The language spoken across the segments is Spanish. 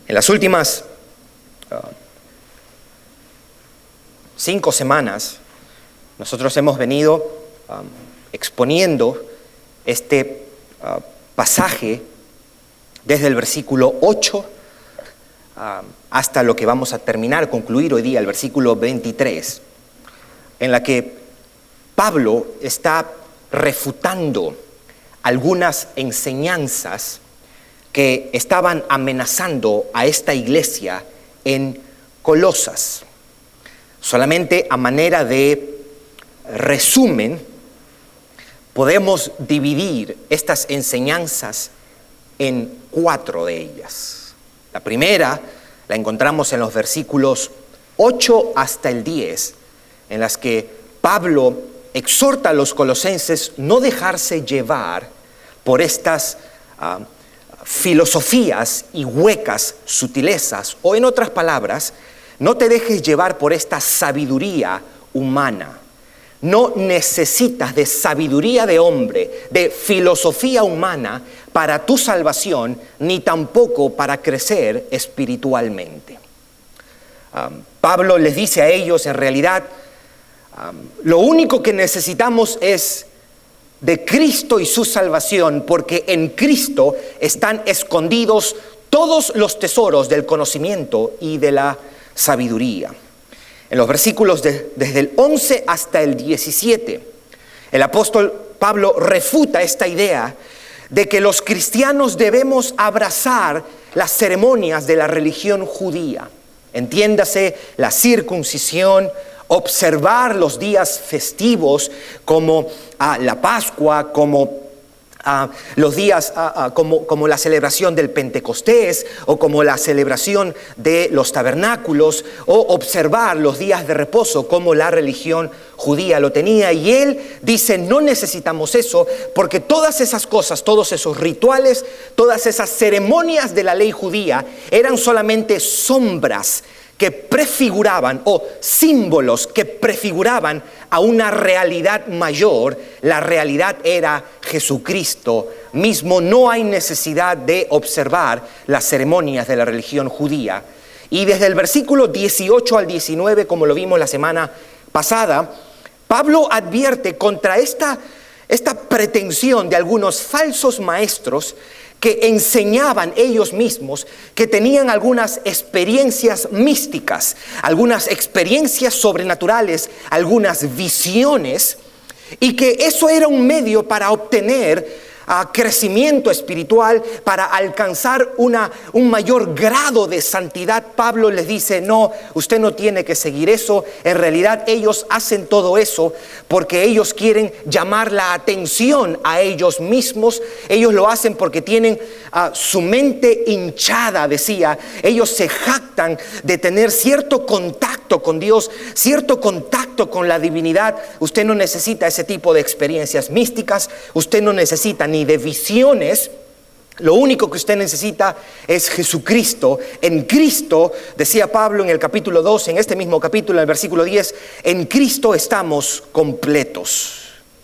En las últimas 5 semanas, nosotros hemos venido exponiendo este pasaje desde el versículo 8 hasta lo que vamos a concluir hoy día, el versículo 23, en la que Pablo está refutando algunas enseñanzas que estaban amenazando a esta iglesia en Colosas. Solamente a manera de resumen, podemos dividir estas enseñanzas en 4 de ellas. La primera la encontramos en los versículos 8 hasta el 10, en las que Pablo exhorta a los colosenses no dejarse llevar por estas filosofías y huecas sutilezas, o en otras palabras, no te dejes llevar por esta sabiduría humana. No necesitas de sabiduría de hombre, de filosofía humana para tu salvación, ni tampoco para crecer espiritualmente. Pablo les dice a ellos, en realidad, lo único que necesitamos es de Cristo y su salvación, porque en Cristo están escondidos todos los tesoros del conocimiento y de la sabiduría. En los versículos desde el 11 hasta el 17, el apóstol Pablo refuta esta idea de que los cristianos debemos abrazar las ceremonias de la religión judía. Entiéndase, la circuncisión, observar los días festivos como la Pascua, como los días como la celebración del Pentecostés, o como la celebración de los tabernáculos, o observar los días de reposo como la religión judía lo tenía. Y él dice, no necesitamos eso, porque todas esas cosas, todos esos rituales, todas esas ceremonias de la ley judía eran solamente sombras que prefiguraban, o símbolos que prefiguraban a una realidad mayor. La realidad era Jesucristo mismo. No hay necesidad de observar las ceremonias de la religión judía. Y desde el versículo 18 al 19, como lo vimos la semana pasada, Pablo advierte contra esta pretensión de algunos falsos maestros que enseñaban ellos mismos que tenían algunas experiencias místicas, algunas experiencias sobrenaturales, algunas visiones, y que eso era un medio para obtener crecimiento espiritual, para alcanzar un mayor grado de santidad. Pablo les dice, no, usted no tiene que seguir eso. En realidad ellos hacen todo eso porque ellos quieren llamar la atención a ellos mismos. Ellos lo hacen porque tienen su mente hinchada, decía. Ellos se jactan de tener cierto contacto con Dios, cierto contacto con la divinidad. Usted no necesita ese tipo de experiencias místicas, usted no necesita ni de visiones. Lo único que usted necesita es Jesucristo. En Cristo, decía Pablo en el capítulo 2, en este mismo capítulo, en el versículo 10, en Cristo estamos completos.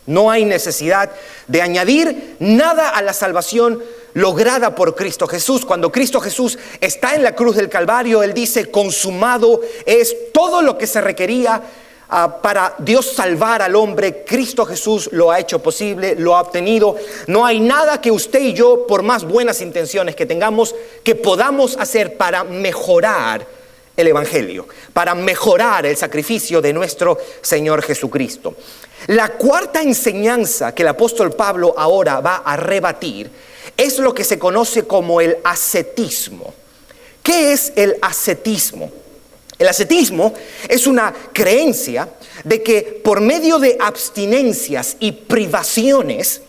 No hay necesidad de añadir nada a la salvación lograda por Cristo Jesús. Cuando Cristo Jesús está en la cruz del Calvario, Él dice, consumado es. Todo lo que se requería para Dios salvar al hombre, Cristo Jesús lo ha hecho posible, lo ha obtenido. No hay nada que usted y yo, por más buenas intenciones que tengamos, que podamos hacer para mejorar el Evangelio, para mejorar el sacrificio de nuestro Señor Jesucristo. La cuarta enseñanza que el apóstol Pablo ahora va a rebatir es lo que se conoce como el ascetismo. ¿Qué es el ascetismo? El ascetismo es una creencia de que por medio de abstinencias y privaciones,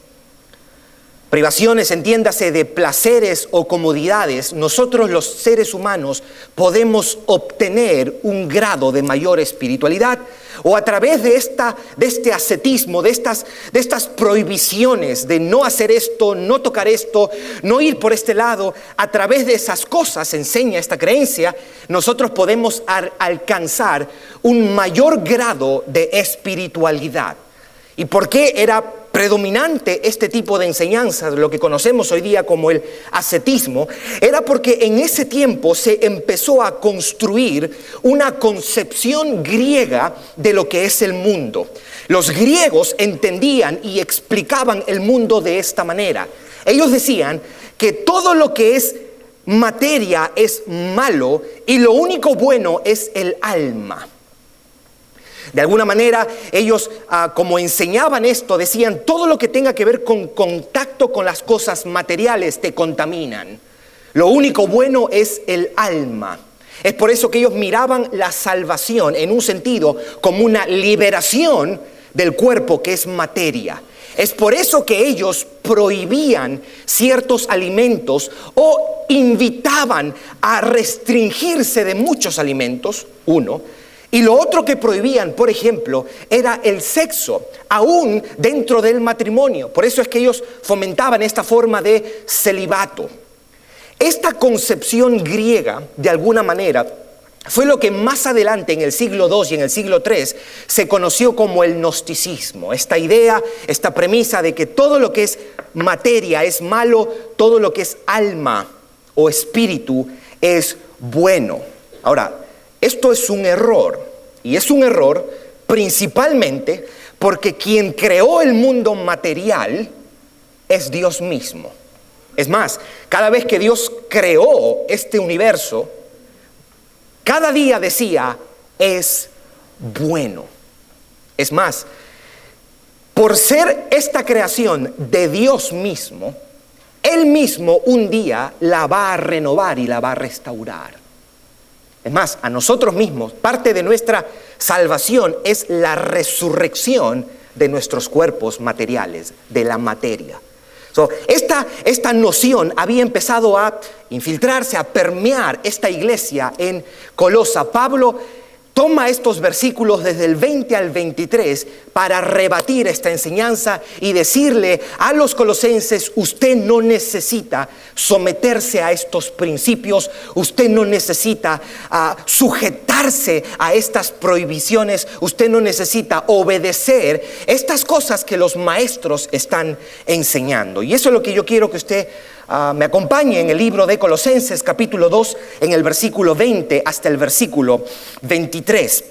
entiéndase, de placeres o comodidades, nosotros los seres humanos podemos obtener un grado de mayor espiritualidad, o a través de este ascetismo, de estas prohibiciones de no hacer esto, no tocar esto, no ir por este lado. A través de esas cosas, enseña esta creencia, nosotros podemos alcanzar un mayor grado de espiritualidad. ¿Y por qué era predominante este tipo de enseñanza, lo que conocemos hoy día como el ascetismo, era porque en ese tiempo se empezó a construir una concepción griega de lo que es el mundo. Los griegos entendían y explicaban el mundo de esta manera. Ellos decían que todo lo que es materia es malo y lo único bueno es el alma. De alguna manera ellos, como enseñaban esto, decían todo lo que tenga que ver con contacto con las cosas materiales te contaminan. Lo único bueno es el alma. Es por eso que ellos miraban la salvación en un sentido como una liberación del cuerpo que es materia. Es por eso que ellos prohibían ciertos alimentos o invitaban a restringirse de muchos alimentos, uno. Y lo otro que prohibían, por ejemplo, era el sexo, aún dentro del matrimonio. Por eso es que ellos fomentaban esta forma de celibato. Esta concepción griega, de alguna manera, fue lo que más adelante, en el siglo II y en el siglo III, se conoció como el gnosticismo. Esta idea, esta premisa de que todo lo que es materia es malo, todo lo que es alma o espíritu es bueno. Ahora, esto es un error, y es un error principalmente porque quien creó el mundo material es Dios mismo. Es más, cada vez que Dios creó este universo, cada día decía, es bueno. Es más, por ser esta creación de Dios mismo, Él mismo un día la va a renovar y la va a restaurar. Es más, a nosotros mismos, parte de nuestra salvación es la resurrección de nuestros cuerpos materiales, de la materia. Esta noción había empezado a infiltrarse, a permear esta iglesia en Colosa. Pablo toma estos versículos desde el 20 al 23 para rebatir esta enseñanza y decirle a los colosenses: usted no necesita someterse a estos principios, usted no necesita sujetarse a estas prohibiciones, usted no necesita obedecer estas cosas que los maestros están enseñando. Y eso es lo que yo quiero que usted me acompañe en el libro de Colosenses capítulo 2, en el versículo 20 hasta el versículo 23.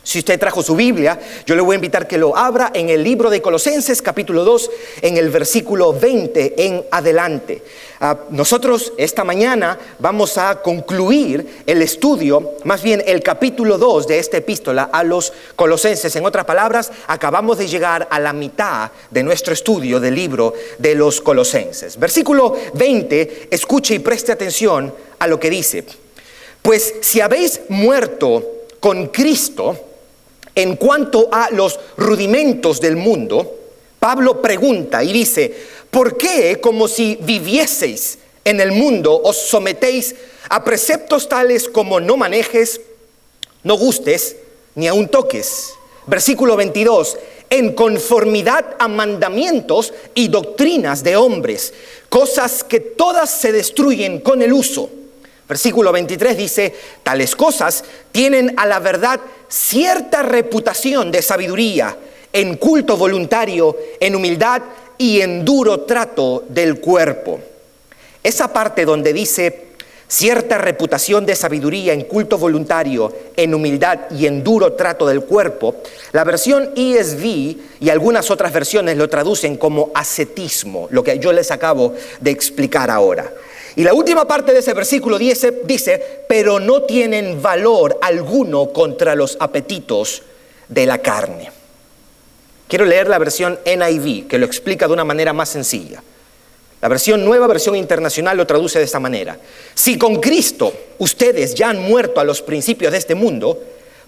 Si usted trajo su Biblia, yo le voy a invitar que lo abra en el libro de Colosenses capítulo 2, en el versículo 20 en adelante. Nosotros esta mañana vamos a concluir el estudio, más bien el capítulo 2 de esta epístola a los Colosenses. En otras palabras, acabamos de llegar a la mitad de nuestro estudio del libro de los Colosenses. Versículo 20, escuche y preste atención a lo que dice. Pues si habéis muerto con Cristo en cuanto a los rudimentos del mundo, Pablo pregunta y dice: ¿por qué, como si vivieseis en el mundo, os sometéis a preceptos tales como no manejes, no gustes, ni aun toques? Versículo 22, en conformidad a mandamientos y doctrinas de hombres, cosas que todas se destruyen con el uso. Versículo 23 dice: tales cosas tienen a la verdad cierta reputación de sabiduría, en culto voluntario, en humildad y en duro trato del cuerpo. Esa parte donde dice cierta reputación de sabiduría, en culto voluntario, en humildad y en duro trato del cuerpo, la versión ESV y algunas otras versiones lo traducen como ascetismo, lo que yo les acabo de explicar ahora. Y la última parte de ese versículo dice: pero no tienen valor alguno contra los apetitos de la carne. Quiero leer la versión NIV, que lo explica de una manera más sencilla. La nueva versión internacional lo traduce de esta manera: si con Cristo ustedes ya han muerto a los principios de este mundo,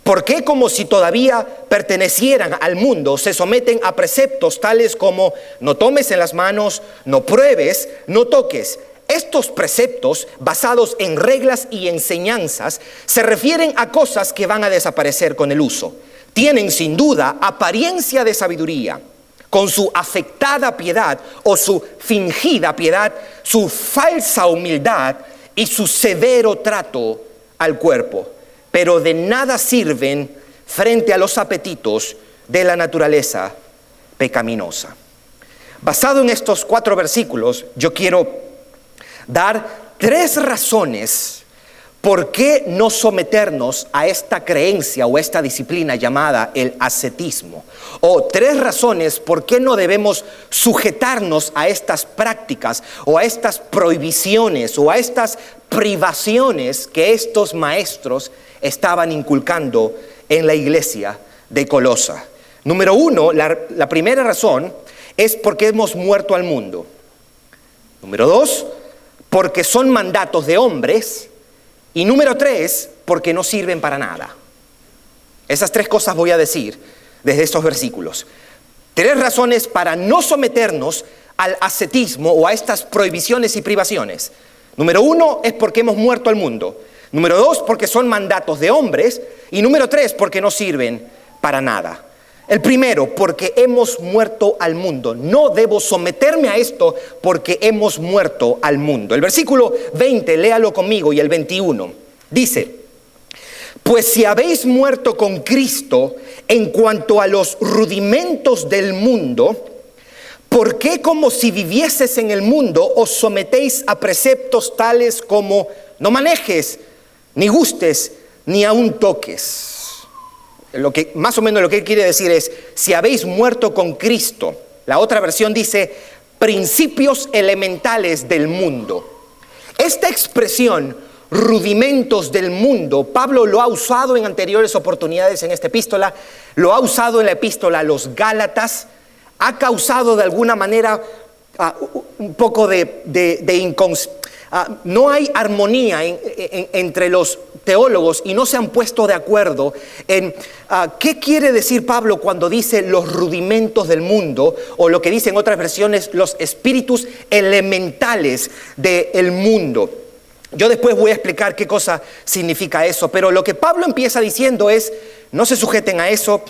¿por qué, como si todavía pertenecieran al mundo, se someten a preceptos tales como no tomes en las manos, no pruebes, no toques? Estos preceptos, basados en reglas y enseñanzas, se refieren a cosas que van a desaparecer con el uso. Tienen sin duda apariencia de sabiduría, con su afectada piedad o su fingida piedad, su falsa humildad y su severo trato al cuerpo, pero de nada sirven frente a los apetitos de la naturaleza pecaminosa. Basado en estos 4 versículos, yo quiero dar 3 razones por qué no someternos a esta creencia o esta disciplina llamada el ascetismo. O 3 razones por qué no debemos sujetarnos a estas prácticas o a estas prohibiciones o a estas privaciones que estos maestros estaban inculcando en la iglesia de Colosa. Número 1, la primera razón es porque hemos muerto al mundo. Número 2, porque son mandatos de hombres. Y número 3, porque no sirven para nada. Esas 3 cosas voy a decir desde estos versículos. 3 razones para no someternos al ascetismo o a estas prohibiciones y privaciones. Número 1 es porque hemos muerto al mundo. Número 2, porque son mandatos de hombres. Y número 3, porque no sirven para nada. El primero, porque hemos muerto al mundo. No debo someterme a esto porque hemos muerto al mundo. El versículo 20, léalo conmigo, y el 21, dice: pues si habéis muerto con Cristo en cuanto a los rudimentos del mundo, ¿por qué como si vivieses en el mundo os sometéis a preceptos tales como no manejes, ni gustes, ni aun toques? Más o menos lo que él quiere decir es: si habéis muerto con Cristo. La otra versión dice principios elementales del mundo. Esta expresión, rudimentos del mundo, Pablo lo ha usado en anteriores oportunidades en esta epístola, lo ha usado en la epístola a los Gálatas, ha causado de alguna manera un poco no hay armonía entre los teólogos y no se han puesto de acuerdo en qué quiere decir Pablo cuando dice los rudimentos del mundo, o lo que dicen otras versiones, los espíritus elementales del mundo. Yo después voy a explicar qué cosa significa eso, pero lo que Pablo empieza diciendo es: no se sujeten a eso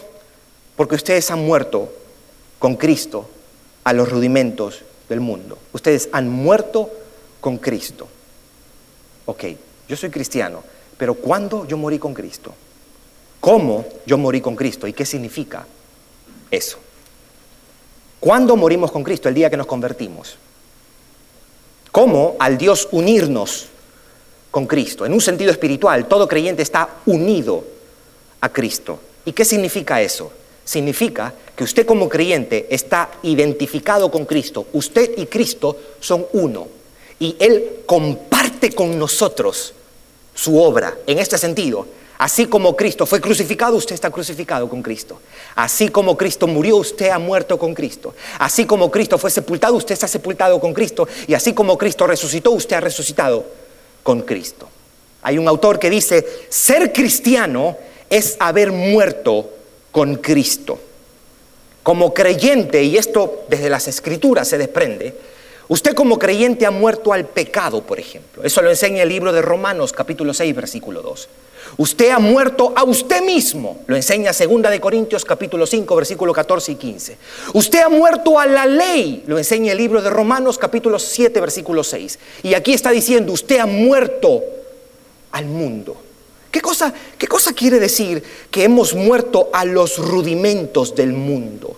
porque ustedes han muerto con Cristo a los rudimentos del mundo. Ustedes han muerto con Cristo. Ok, yo soy cristiano, pero ¿cuándo yo morí con Cristo? ¿Cómo yo morí con Cristo? ¿Y qué significa eso? ¿Cuándo morimos con Cristo? El día que nos convertimos. ¿Cómo al Dios unirnos con Cristo? En un sentido espiritual, todo creyente está unido a Cristo. ¿Y qué significa eso? Significa que usted como creyente está identificado con Cristo. Usted y Cristo son uno. Y Él comparte con nosotros su obra. En este sentido, así como Cristo fue crucificado, usted está crucificado con Cristo. Así como Cristo murió, usted ha muerto con Cristo. Así como Cristo fue sepultado, usted está sepultado con Cristo. Y así como Cristo resucitó, usted ha resucitado con Cristo. Hay un autor que dice: ser cristiano es haber muerto con Cristo. Como creyente, y esto desde las Escrituras se desprende, usted como creyente ha muerto al pecado, por ejemplo. Eso lo enseña el libro de Romanos, capítulo 6, versículo 2. Usted ha muerto a usted mismo. Lo enseña 2 de Corintios, capítulo 5, versículo 14 y 15. Usted ha muerto a la ley. Lo enseña el libro de Romanos, capítulo 7, versículo 6. Y aquí está diciendo: usted ha muerto al mundo. ¿Qué cosa quiere decir que hemos muerto a los rudimentos del mundo?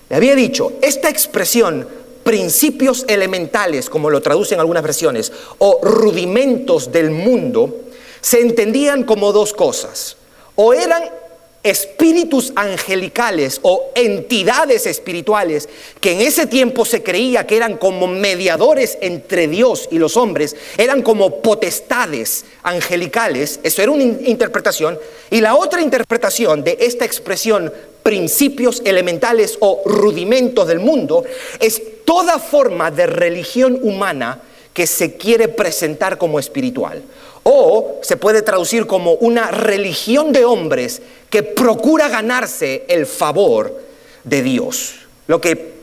Le había dicho, esta expresión, principios elementales, como lo traducen algunas versiones, o rudimentos del mundo, se entendían como 2 cosas. O eran espíritus angelicales o entidades espirituales que en ese tiempo se creía que eran como mediadores entre Dios y los hombres, eran como potestades angelicales. Eso era una interpretación. Y la otra interpretación de esta expresión, principios elementales o rudimentos del mundo, es toda forma de religión humana que se quiere presentar como espiritual. O se puede traducir como una religión de hombres que procura ganarse el favor de Dios. Lo que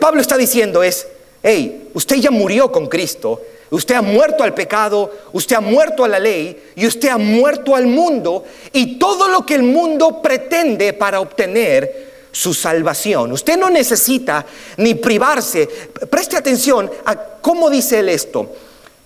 Pablo está diciendo es: hey, usted ya murió con Cristo, usted ha muerto al pecado, usted ha muerto a la ley y usted ha muerto al mundo y todo lo que el mundo pretende para obtener su salvación. Usted no necesita ni privarse. Preste atención a cómo dice él esto: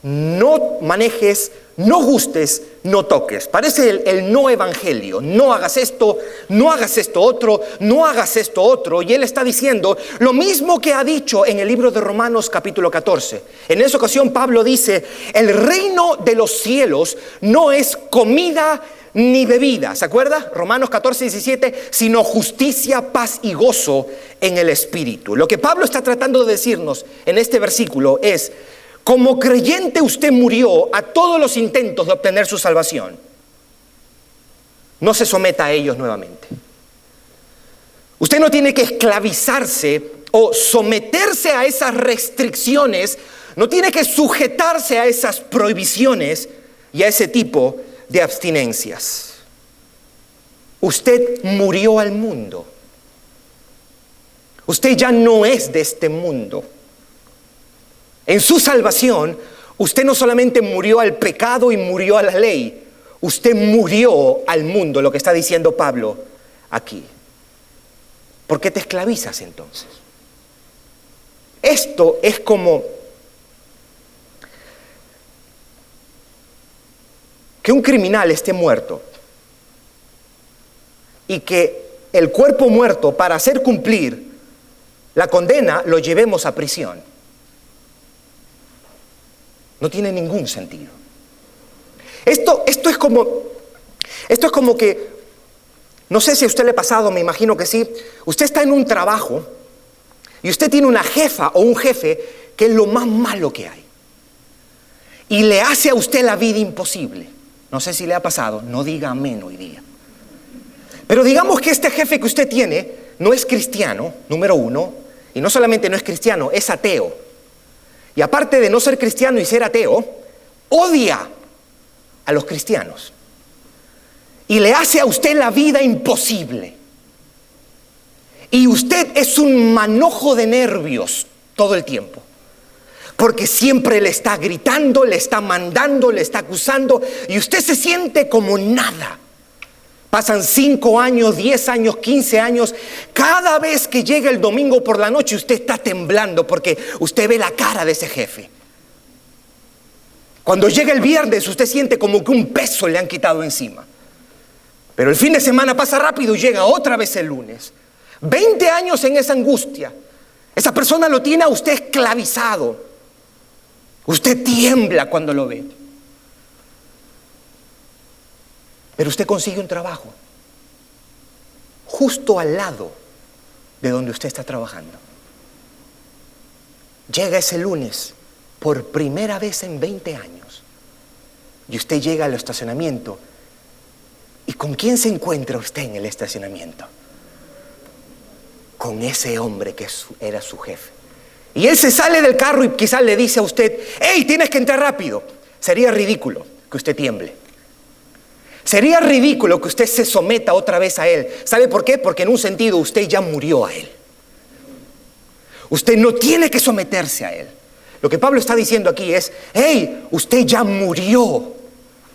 no manejes, no gustes, no toques. Parece el no evangelio. No hagas esto, no hagas esto otro, no hagas esto otro. Y él está diciendo lo mismo que ha dicho en el libro de Romanos capítulo 14. En esa ocasión Pablo dice, el reino de los cielos no es comida ni bebida. ¿Se acuerda? Romanos 14, 17, sino justicia, paz y gozo en el Espíritu. Lo que Pablo está tratando de decirnos en este versículo es, como creyente usted murió a todos los intentos de obtener su salvación. No se someta a ellos nuevamente. Usted no tiene que esclavizarse o someterse a esas restricciones, no tiene que sujetarse a esas prohibiciones y a ese tipo de abstinencias. Usted murió al mundo. Usted ya no es de este mundo. En su salvación, usted no solamente murió al pecado y murió a la ley, usted murió al mundo, lo que está diciendo Pablo aquí. ¿Por qué te esclavizas entonces? Esto es como que un criminal esté muerto y que el cuerpo muerto, para hacer cumplir la condena, lo llevemos a prisión. No tiene ningún sentido. Esto es como que, no sé si a usted le ha pasado, me imagino que sí. Usted está en un trabajo y usted tiene una jefa o un jefe que es lo más malo que hay. Y le hace a usted la vida imposible. No sé si le ha pasado, no diga amén hoy día. Pero digamos que este jefe que usted tiene no es cristiano, número uno, y no solamente no es cristiano, es ateo. Y aparte de no ser cristiano y ser ateo, odia a los cristianos. Y le hace a usted la vida imposible. Y usted es un manojo de nervios todo el tiempo. Porque siempre le está gritando, le está mandando, le está acusando. Y usted se siente como nada. Pasan 5 años, 10 años, 15 años. Cada vez que llega el domingo por la noche, usted está temblando porque usted ve la cara de ese jefe. Cuando llega el viernes, usted siente como que un peso le han quitado encima. Pero el fin de semana pasa rápido y llega otra vez el lunes. 20 años en esa angustia. Esa persona lo tiene a usted esclavizado. Usted tiembla cuando lo ve. Pero usted consigue un trabajo justo al lado de donde usted está trabajando. Llega ese lunes por primera vez en 20 años y usted llega al estacionamiento. ¿Y con quién se encuentra usted en el estacionamiento? Con ese hombre que era su jefe. Y él se sale del carro y quizás le dice a usted, ¡hey, tienes que entrar rápido! Sería ridículo que usted tiemble. Sería ridículo que usted se someta otra vez a él. ¿Sabe por qué? Porque en un sentido usted ya murió a él. Usted no tiene que someterse a él. Lo que Pablo está diciendo aquí es, hey, usted ya murió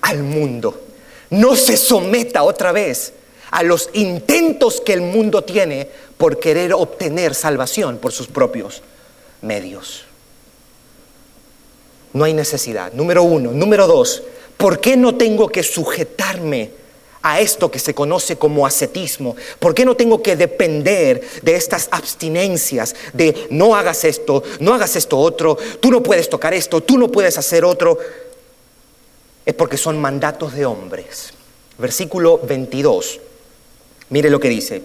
al mundo. No se someta otra vez a los intentos que el mundo tiene por querer obtener salvación por sus propios medios. No hay necesidad. Número 1. Número 2. ¿Por qué no tengo que sujetarme a esto que se conoce como ascetismo? ¿Por qué no tengo que depender de estas abstinencias de no hagas esto otro, tú no puedes tocar esto, tú no puedes hacer otro? Es porque son mandatos de hombres. Versículo 22. Mire lo que dice.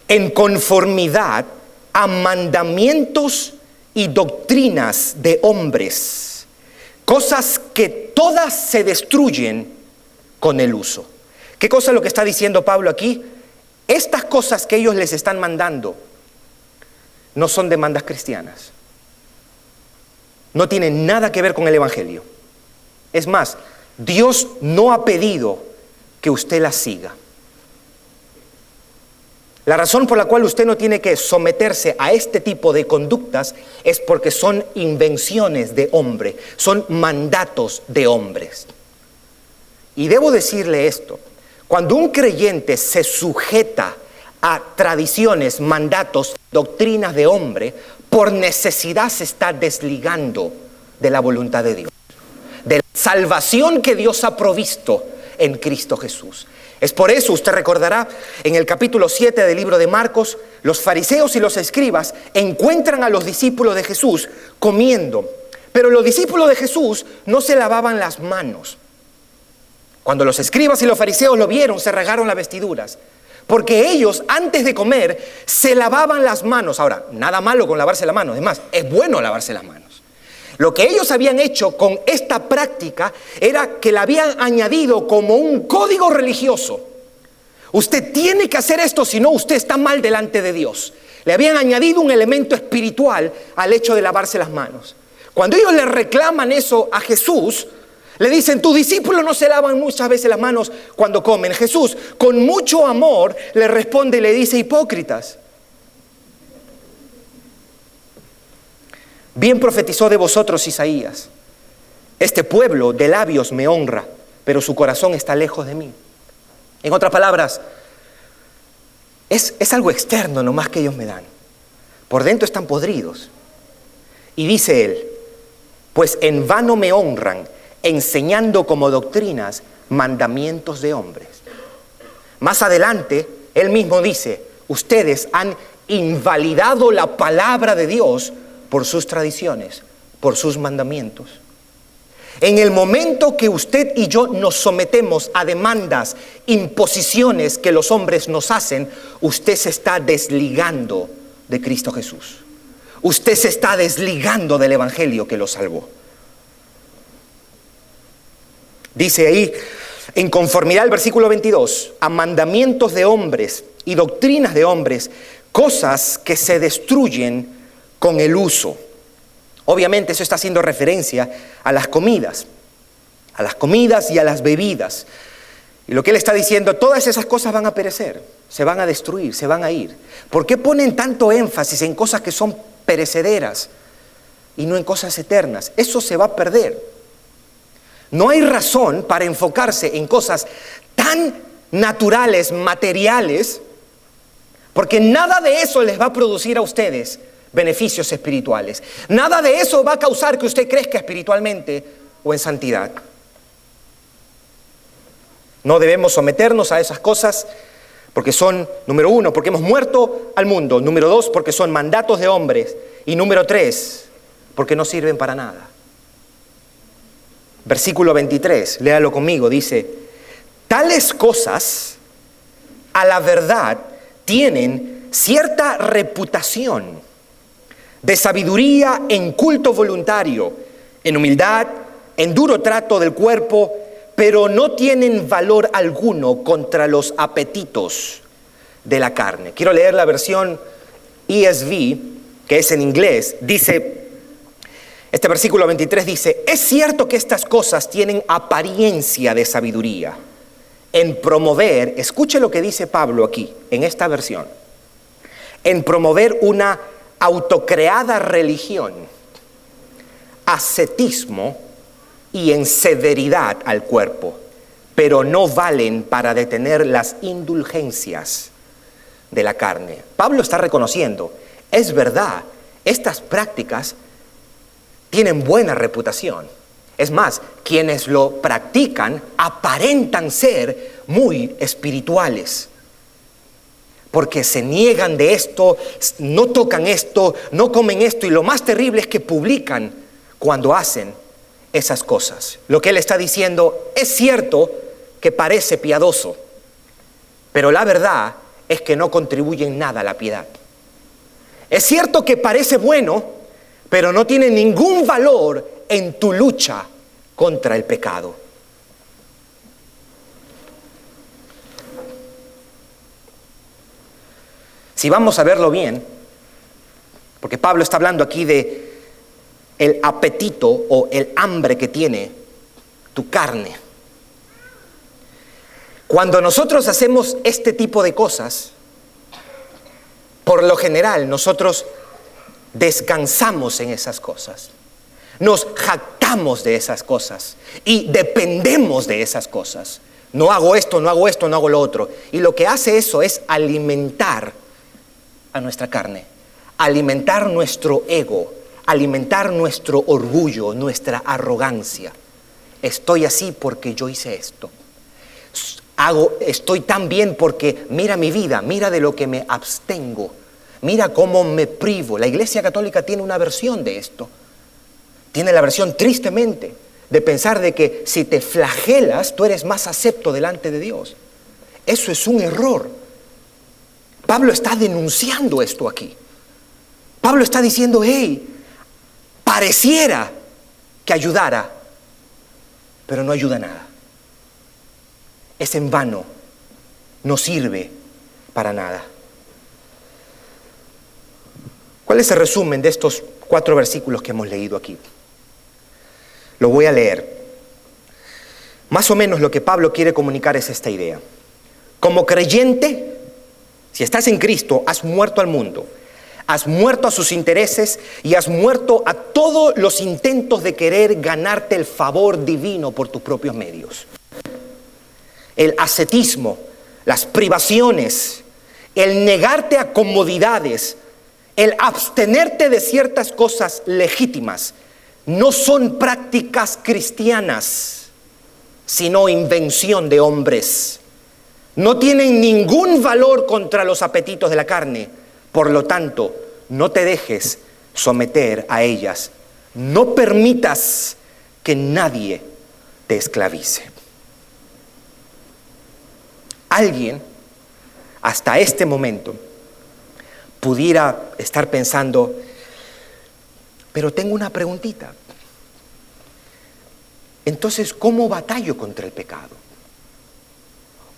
En conformidad a mandamientos y doctrinas de hombres, cosas que todas se destruyen con el uso. ¿Qué cosa es lo que está diciendo Pablo aquí? Estas cosas que ellos les están mandando no son demandas cristianas. No tienen nada que ver con el evangelio. Es más, Dios no ha pedido que usted las siga. La razón por la cual usted no tiene que someterse a este tipo de conductas es porque son invenciones de hombre, son mandatos de hombres. Y debo decirle esto, cuando un creyente se sujeta a tradiciones, mandatos, doctrinas de hombre, por necesidad se está desligando de la voluntad de Dios, de la salvación que Dios ha provisto en Cristo Jesús. Es por eso, usted recordará, en el capítulo 7 del libro de Marcos, los fariseos y los escribas encuentran a los discípulos de Jesús comiendo. Pero los discípulos de Jesús no se lavaban las manos. Cuando los escribas y los fariseos lo vieron, se rasgaron las vestiduras. Porque ellos, antes de comer, se lavaban las manos. Ahora, nada malo con lavarse las manos. Es más, es bueno lavarse las manos. Lo que ellos habían hecho con esta práctica era que la habían añadido como un código religioso. Usted tiene que hacer esto, si no usted está mal delante de Dios. Le habían añadido un elemento espiritual al hecho de lavarse las manos. Cuando ellos le reclaman eso a Jesús, le dicen: tus discípulos no se lavan muchas veces las manos cuando comen. Jesús, con mucho amor, le responde y le dice: hipócritas. Bien profetizó de vosotros Isaías: este pueblo de labios me honra, pero su corazón está lejos de mí. En otras palabras, es algo externo nomás que ellos me dan. Por dentro están podridos. Y dice él: pues en vano me honran, enseñando como doctrinas mandamientos de hombres. Más adelante, él mismo dice: ustedes han invalidado la palabra de Dios por sus tradiciones, por sus mandamientos. En el momento que usted y yo nos sometemos a demandas, imposiciones que los hombres nos hacen, usted se está desligando de Cristo Jesús. Usted se está desligando del evangelio que lo salvó. Dice ahí, en conformidad al versículo 22, a mandamientos de hombres y doctrinas de hombres, cosas que se destruyen con el uso. Obviamente eso está haciendo referencia a las comidas y a las bebidas. Y lo que él está diciendo: todas esas cosas van a perecer, se van a destruir, se van a ir. ¿Por qué ponen tanto énfasis en cosas que son perecederas y no en cosas eternas? Eso se va a perder. No hay razón para enfocarse en cosas tan naturales, materiales, porque nada de eso les va a producir a ustedes beneficios espirituales. Nada de eso va a causar que usted crezca espiritualmente o en santidad. No debemos someternos a esas cosas porque son, número 1, porque hemos muerto al mundo. Número 2, porque son mandatos de hombres. Y número 3, porque no sirven para nada. Versículo 23, léalo conmigo, dice: tales cosas, a la verdad, tienen cierta reputación de sabiduría en culto voluntario, en humildad, en duro trato del cuerpo, pero no tienen valor alguno contra los apetitos de la carne. Quiero leer la versión ESV, que es en inglés. Dice, este versículo 23 dice: es cierto que estas cosas tienen apariencia de sabiduría en promover, escuche lo que dice Pablo aquí, en esta versión, en promover una autocreada religión, ascetismo y en severidad al cuerpo, pero no valen para detener las indulgencias de la carne. Pablo está reconociendo, es verdad, estas prácticas tienen buena reputación. Es más, quienes lo practican aparentan ser muy espirituales, porque se niegan de esto, no tocan esto, no comen esto, y lo más terrible es que publican cuando hacen esas cosas. Lo que él está diciendo: es cierto que parece piadoso, pero la verdad es que no contribuye en nada a la piedad. Es cierto que parece bueno, pero no tiene ningún valor en tu lucha contra el pecado. Si vamos a verlo bien, porque Pablo está hablando aquí de el apetito o el hambre que tiene tu carne. Cuando nosotros hacemos este tipo de cosas, por lo general nosotros descansamos en esas cosas, nos jactamos de esas cosas y dependemos de esas cosas. No hago esto, no hago esto, no hago lo otro. Y lo que hace eso es alimentar a nuestra carne, alimentar nuestro ego, alimentar nuestro orgullo, nuestra arrogancia. estoy así porque yo hice esto. Estoy tan bien porque mira mi vida, mira de lo que me abstengo, mira cómo me privo. La Iglesia Católica tiene una versión de esto. Tiene la versión, tristemente, de pensar de que si te flagelas, tú eres más acepto delante de Dios. Eso es un error. Pablo está denunciando esto aquí. Pablo está diciendo, hey, pareciera que ayudara, pero no ayuda nada. Es en vano, no sirve para nada. ¿Cuál es el resumen de estos 4 versículos que hemos leído aquí? Lo voy a leer. Más o menos lo que Pablo quiere comunicar es esta idea. Como creyente, si estás en Cristo, has muerto al mundo, has muerto a sus intereses y has muerto a todos los intentos de querer ganarte el favor divino por tus propios medios. El ascetismo, las privaciones, el negarte a comodidades, el abstenerte de ciertas cosas legítimas, no son prácticas cristianas, sino invención de hombres. No tienen ningún valor contra los apetitos de la carne. Por lo tanto, no te dejes someter a ellas. No permitas que nadie te esclavice. Alguien, hasta este momento, pudiera estar pensando, pero tengo una preguntita. Entonces, ¿cómo batallo contra el pecado?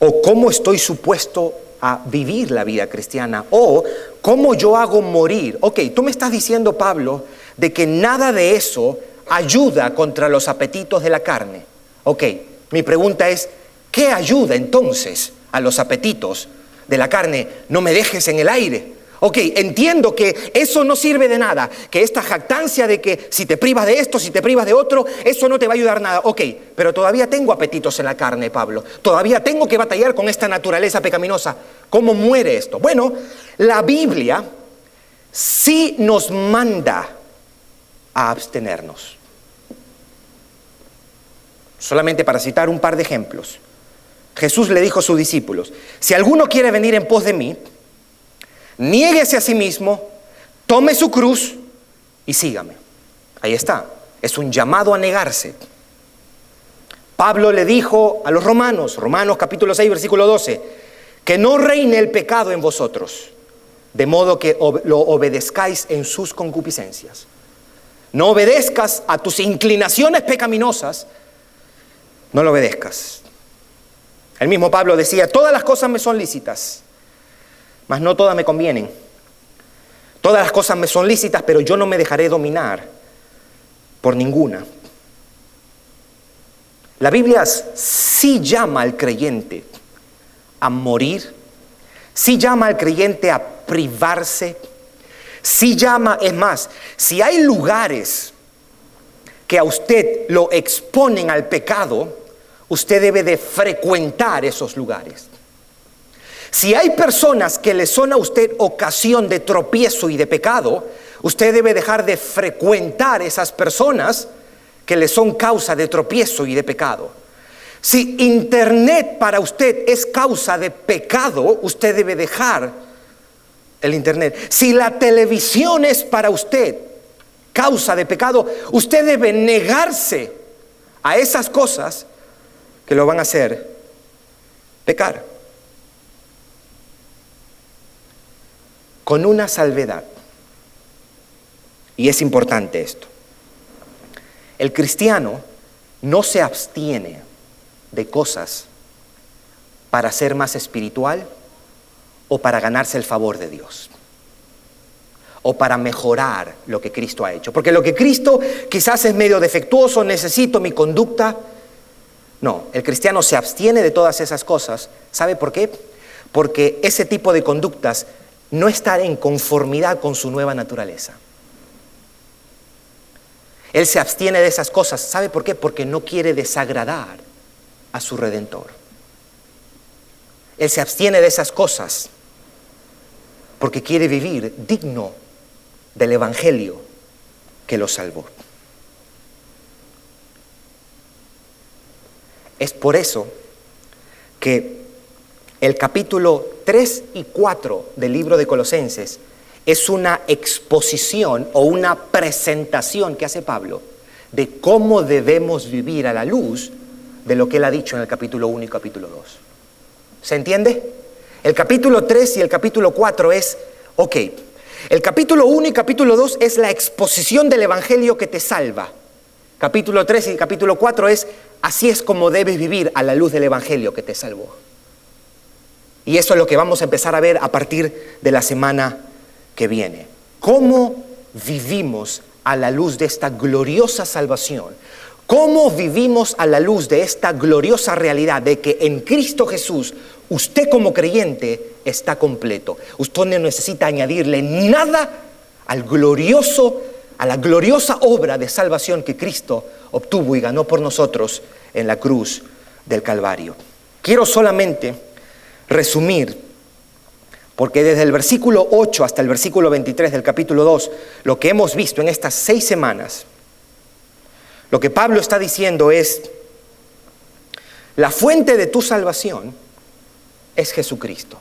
¿O cómo estoy supuesto a vivir la vida cristiana? ¿O cómo yo hago morir? Ok, tú me estás diciendo, Pablo, de que nada de eso ayuda contra los apetitos de la carne. Ok, mi pregunta es, ¿qué ayuda entonces a los apetitos de la carne? No me dejes en el aire. Ok, entiendo que eso no sirve de nada, que esta jactancia de que si te privas de esto, si te privas de otro, eso no te va a ayudar nada. Ok, pero todavía tengo apetitos en la carne, Pablo. Todavía tengo que batallar con esta naturaleza pecaminosa. ¿Cómo muere esto? Bueno, la Biblia sí nos manda a abstenernos. Solamente para citar un par de ejemplos. Jesús le dijo a sus discípulos, si alguno quiere venir en pos de mí, niéguese a sí mismo, tome su cruz y sígame. Ahí está, es un llamado a negarse. Pablo le dijo a los Romanos capítulo 6, versículo 12, que no reine el pecado en vosotros, de modo que lo obedezcáis en sus concupiscencias. No obedezcas a tus inclinaciones pecaminosas, no lo obedezcas. El mismo Pablo decía, todas las cosas me son lícitas, mas no todas me convienen. Todas las cosas me son lícitas, pero yo no me dejaré dominar por ninguna. La Biblia sí llama al creyente a morir, sí llama al creyente a privarse, sí llama, es más, si hay lugares que a usted lo exponen al pecado, usted debe de frecuentar esos lugares. Si hay personas que le son a usted ocasión de tropiezo y de pecado, usted debe dejar de frecuentar esas personas que le son causa de tropiezo y de pecado. Si internet para usted es causa de pecado, usted debe dejar el internet. Si la televisión es para usted causa de pecado, usted debe negarse a esas cosas que lo van a hacer pecar. Con una salvedad. Y es importante esto. El cristiano no se abstiene de cosas para ser más espiritual o para ganarse el favor de Dios o para mejorar lo que Cristo ha hecho. Porque lo que Cristo quizás es medio defectuoso, necesito mi conducta. No, el cristiano se abstiene de todas esas cosas. ¿Sabe por qué? Porque ese tipo de conductas no está en conformidad con su nueva naturaleza. Él se abstiene de esas cosas. ¿Sabe por qué? Porque no quiere desagradar a su Redentor. Él se abstiene de esas cosas porque quiere vivir digno del Evangelio que lo salvó. Es por eso que el capítulo 3 y 4 del libro de Colosenses es una exposición o una presentación que hace Pablo de cómo debemos vivir a la luz de lo que él ha dicho en el capítulo 1 y capítulo 2. ¿Se entiende? El capítulo 3 y el capítulo 4 es, el capítulo 1 y capítulo 2 es la exposición del evangelio que te salva. Capítulo 3 y capítulo 4 es, así es como debes vivir a la luz del evangelio que te salvó. Y eso es lo que vamos a empezar a ver a partir de la semana que viene. ¿Cómo vivimos a la luz de esta gloriosa salvación? ¿Cómo vivimos a la luz de esta gloriosa realidad de que en Cristo Jesús usted como creyente está completo? Usted no necesita añadirle nada a la gloriosa obra de salvación que Cristo obtuvo y ganó por nosotros en la cruz del Calvario. Quiero solamente resumir, porque desde el versículo 8 hasta el versículo 23 del capítulo 2, lo que hemos visto en estas 6 semanas, lo que Pablo está diciendo es, la fuente de tu salvación es Jesucristo.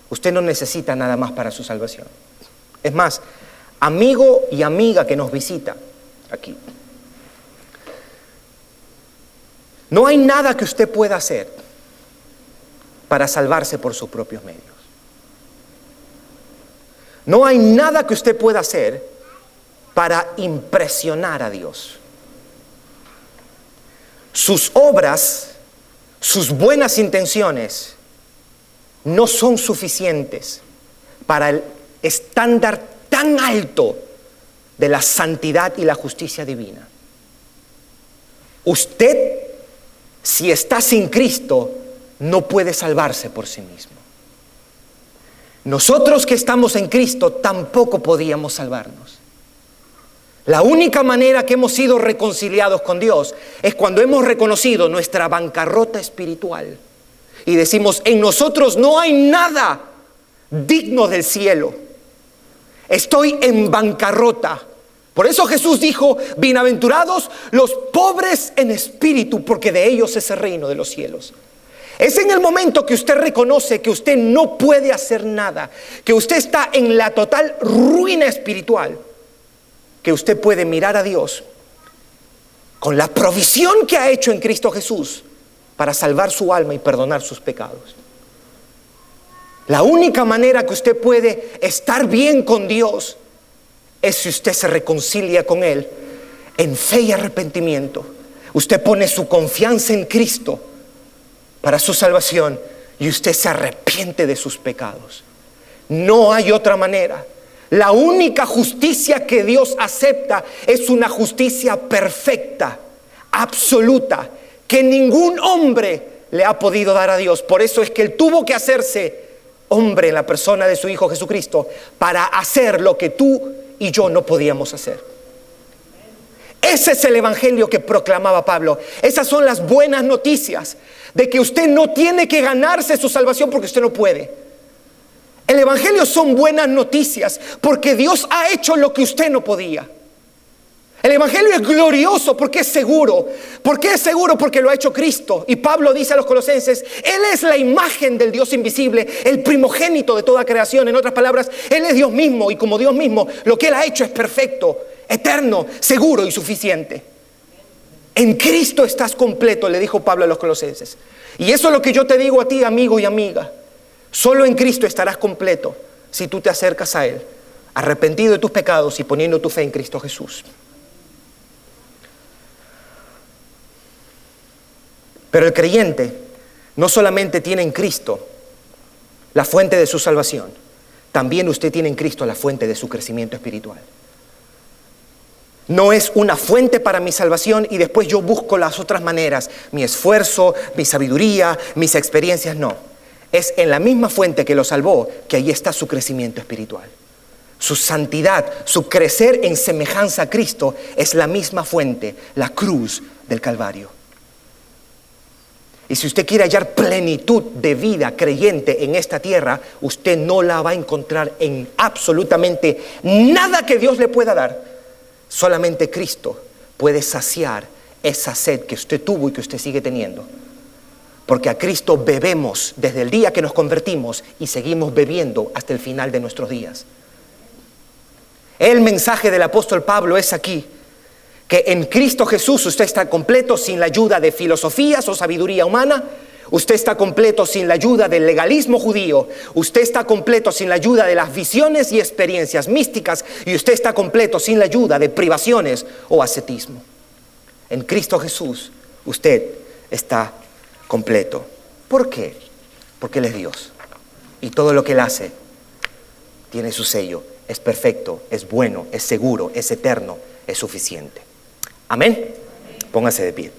Usted no necesita nada más para su salvación. Es más, amigo y amiga que nos visita aquí, no hay nada que usted pueda hacer para salvarse por sus propios medios. No hay nada que usted pueda hacer para impresionar a Dios. Sus obras, sus buenas intenciones no son suficientes para el estándar tan alto de la santidad y la justicia divina. Usted, si está sin Cristo, no puede salvarse por sí mismo. Nosotros que estamos en Cristo tampoco podíamos salvarnos. La única manera que hemos sido reconciliados con Dios es cuando hemos reconocido nuestra bancarrota espiritual y decimos, en nosotros no hay nada digno del cielo. Estoy en bancarrota. Por eso Jesús dijo, bienaventurados los pobres en espíritu, porque de ellos es el reino de los cielos. Es en el momento que usted reconoce que usted no puede hacer nada, que usted está en la total ruina espiritual, que usted puede mirar a Dios con la provisión que ha hecho en Cristo Jesús para salvar su alma y perdonar sus pecados. La única manera que usted puede estar bien con Dios es si usted se reconcilia con Él en fe y arrepentimiento. Usted pone su confianza en Cristo para su salvación y usted se arrepiente de sus pecados. No hay otra manera. La única justicia que Dios acepta es una justicia perfecta, absoluta, que ningún hombre le ha podido dar a Dios. Por eso es que Él tuvo que hacerse hombre en la persona de su Hijo Jesucristo para hacer lo que tú y yo no podíamos hacer. Ese es el evangelio que proclamaba Pablo. Esas son las buenas noticias de que usted no tiene que ganarse su salvación porque usted no puede. El evangelio son buenas noticias porque Dios ha hecho lo que usted no podía. El evangelio es glorioso porque es seguro. ¿Por qué es seguro? Porque lo ha hecho Cristo. Y Pablo dice a los colosenses, Él es la imagen del Dios invisible, el primogénito de toda creación. En otras palabras, Él es Dios mismo y como Dios mismo, lo que Él ha hecho es perfecto, eterno, seguro y suficiente. En Cristo estás completo, le dijo Pablo a los colosenses. Y eso es lo que yo te digo a ti, amigo y amiga. Solo en Cristo estarás completo si tú te acercas a Él, arrepentido de tus pecados y poniendo tu fe en Cristo Jesús. Pero el creyente no solamente tiene en Cristo la fuente de su salvación, también usted tiene en Cristo la fuente de su crecimiento espiritual. No es una fuente para mi salvación y después yo busco las otras maneras, mi esfuerzo, mi sabiduría, mis experiencias, no. Es en la misma fuente que lo salvó que ahí está su crecimiento espiritual. Su santidad, su crecer en semejanza a Cristo es la misma fuente, la cruz del Calvario. Y si usted quiere hallar plenitud de vida creyente en esta tierra, usted no la va a encontrar en absolutamente nada que Dios le pueda dar. Solamente Cristo puede saciar esa sed que usted tuvo y que usted sigue teniendo. Porque a Cristo bebemos desde el día que nos convertimos y seguimos bebiendo hasta el final de nuestros días. El mensaje del apóstol Pablo es aquí, que en Cristo Jesús usted está completo sin la ayuda de filosofías o sabiduría humana. Usted está completo sin la ayuda del legalismo judío. Usted está completo sin la ayuda de las visiones y experiencias místicas. Y usted está completo sin la ayuda de privaciones o ascetismo. En Cristo Jesús usted está completo. ¿Por qué? Porque Él es Dios. Y todo lo que Él hace tiene su sello. Es perfecto, es bueno, es seguro, es eterno, es suficiente. Amén. Póngase de pie.